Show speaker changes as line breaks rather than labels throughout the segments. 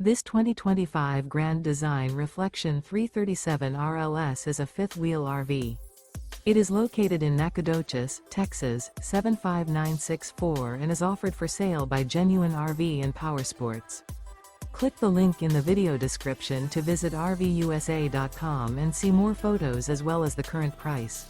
This 2025 Grand Design Reflection 337 RLS is a fifth-wheel RV. It is located in Nacogdoches, Texas, 75964 and is offered for sale by Genuine RV Powersports. Click the link in the video description to visit RVUSA.com and see more photos as well as the current price.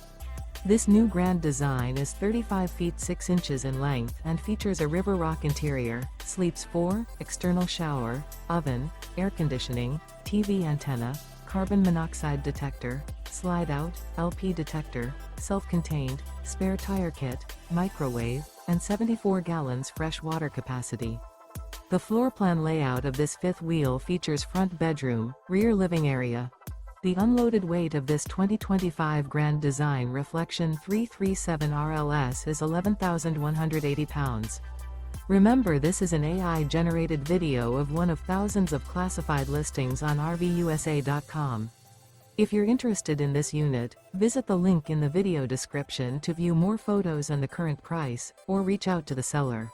This new Grand Design is 35 feet 6 inches in length and features a River Rock interior, sleeps 4, external shower, oven, air conditioning, TV antenna, carbon monoxide detector, slide-out, LP detector, self-contained, spare tire kit, microwave, and 74 gallons fresh water capacity. The floor plan layout of this fifth wheel features front bedroom, rear living area. The unloaded weight of this 2025 Grand Design Reflection 337 RLS is 11,180 pounds. Remember, this is an AI-generated video of one of thousands of classified listings on RVUSA.com. If you're interested in this unit, visit the link in the video description to view more photos and the current price, or reach out to the seller.